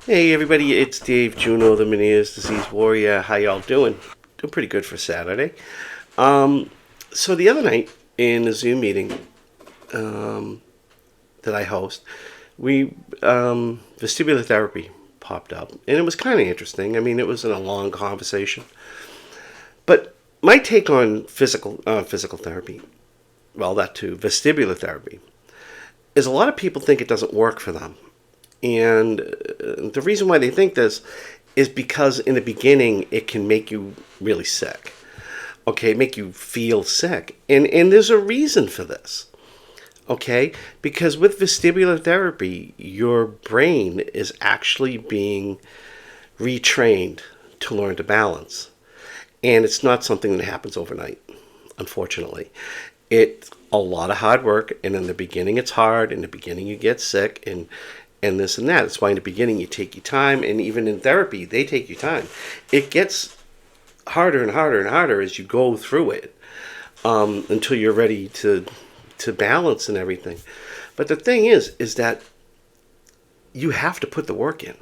Hey everybody, it's Dave Juno, the Meniere's Disease Warrior. How y'all doing? Doing pretty good for Saturday. So the other night in the Zoom meeting that I host, we vestibular therapy popped up, and it was kind of interesting. I mean, it wasn't a long conversation, but my take on physical therapy, well, that too, vestibular therapy, is a lot of people think it doesn't work for them. And the reason why they think this is because in the beginning it can make you really sick. Okay, make you feel sick. And there's a reason for this. Okay, because with vestibular therapy, your brain is actually being retrained to learn to balance. And it's not something that happens overnight, unfortunately. It's a lot of hard work, and in the beginning it's hard. In the beginning you get sick, and this and that. That's why in the beginning you take your time, and even in therapy they take your time. It gets harder and harder and harder as you go through it, until you're ready to balance and everything. But the thing is that you have to put the work in,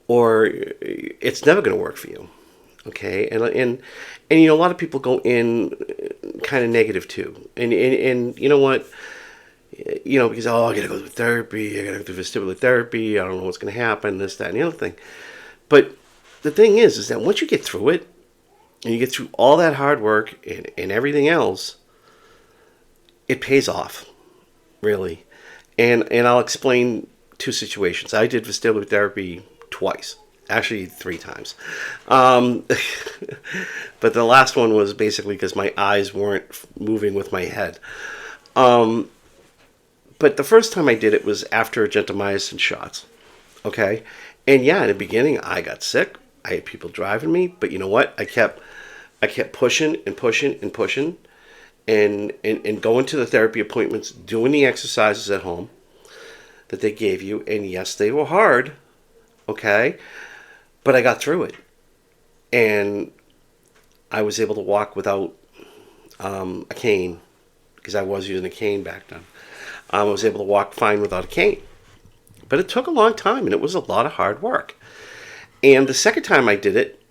or it's never going to work for you. Okay, and a lot of people go in kind of negative too, and you know what. Because, I got to go through therapy, I got to go through vestibular therapy, I don't know what's going to happen, this, that, and the other thing. But the thing is that once you get through it, and you get through all that hard work and everything else, it pays off, really. And I'll explain two situations. I did vestibular therapy twice. Actually, 3 times. But the last one was basically because my eyes weren't moving with my head. But the first time I did it was after gentamicin shots. Okay? And yeah, in the beginning, I got sick. I had people driving me. But you know what? I kept pushing and pushing and pushing. And going to the therapy appointments, doing the exercises at home that they gave you. And yes, they were hard. Okay? But I got through it. And I was able to walk without a cane. Because I was using a cane back then. I was able to walk fine without a cane. But it took a long time, and it was a lot of hard work. And the second time I did it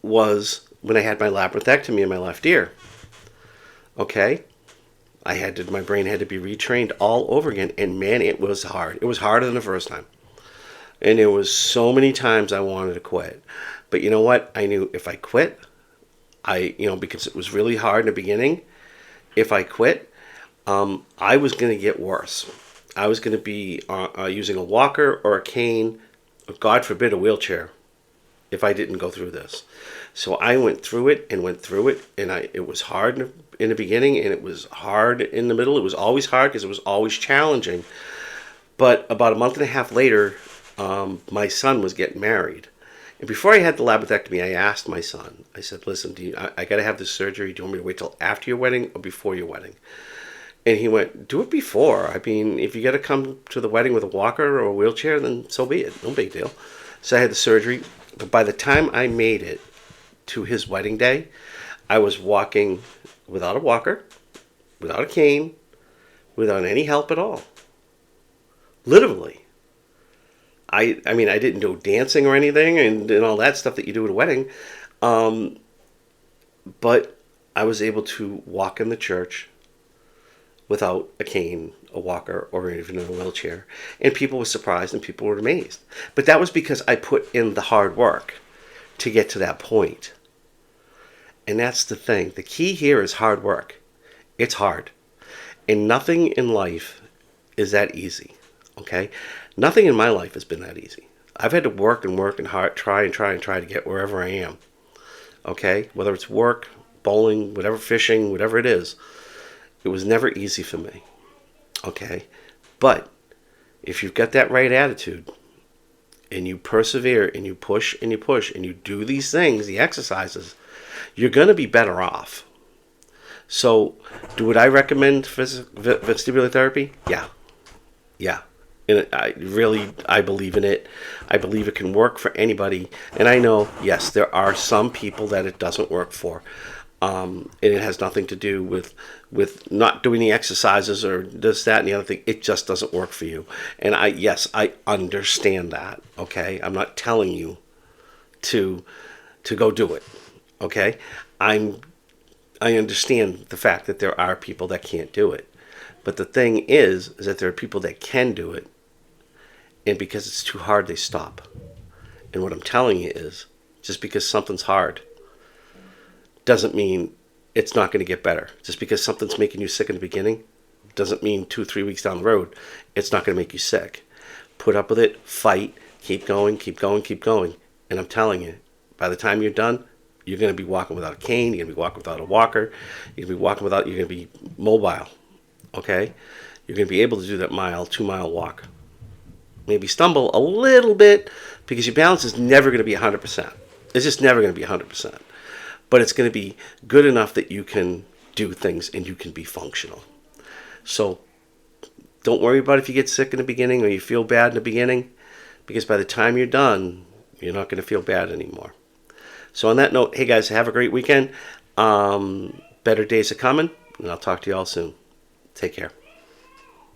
was when I had my labyrinthectomy in my left ear. Okay? My brain had to be retrained all over again, and man, it was hard. It was harder than the first time. And there was so many times I wanted to quit. But you know what? I knew if I quit, because it was really hard in the beginning, if I quit, I was going to get worse. I was going to be using a walker or a cane, or God forbid a wheelchair, if I didn't go through this. So I went through it, and it was hard in the beginning, and it was hard in the middle. It was always hard because it was always challenging. But about a month and a half later, my son was getting married. And before I had the labyrinthectomy, I asked my son, I said, listen, I got to have this surgery. Do you want me to wait till after your wedding or before your wedding? And he went, do it before. I mean, if you got to come to the wedding with a walker or a wheelchair, then so be it. No big deal. So I had the surgery. But by the time I made it to his wedding day, I was walking without a walker, without a cane, without any help at all. Literally. I mean, I didn't do dancing or anything and all that stuff that you do at a wedding. But I was able to walk in the church without a cane, a walker, or even in a wheelchair. And people were surprised and people were amazed. But that was because I put in the hard work to get to that point. And that's the thing. The key here is hard work. It's hard. And nothing in life is that easy. Okay? Nothing in my life has been that easy. I've had to work and hard, try to get wherever I am. Okay? Whether it's work, bowling, whatever, fishing, whatever it is. It was never easy for me, okay? But if you've got that right attitude and you persevere and you push and you do these things, the exercises, you're going to be better off. So, would I recommend vestibular therapy? Yeah. And I believe in it. I believe it can work for anybody. And I know, yes, there are some people that it doesn't work for. And it has nothing to do with not doing the exercises or this, that, and the other thing. It just doesn't work for you. And I understand that. Okay, I'm not telling you to go do it. Okay, I understand the fact that there are people that can't do it, but the thing is that there are people that can do it, and because it's too hard, they stop. And what I'm telling you is, just because something's hard doesn't mean it's not going to get better. Just because something's making you sick in the beginning doesn't mean 2-3 weeks down the road it's not going to make you sick. Put up with it, fight, keep going, keep going, keep going. And I'm telling you, by the time you're done, you're going to be walking without a cane, you're going to be walking without a walker, you're going to be walking without, you're going to be mobile, okay? You're going to be able to do that 2-mile walk. Maybe stumble a little bit because your balance is never going to be 100%. It's just never going to be 100%. But it's going to be good enough that you can do things and you can be functional. So don't worry about if you get sick in the beginning or you feel bad in the beginning, because by the time you're done, you're not going to feel bad anymore. So on that note, hey guys, have a great weekend. Better days are coming, and I'll talk to you all soon. Take care.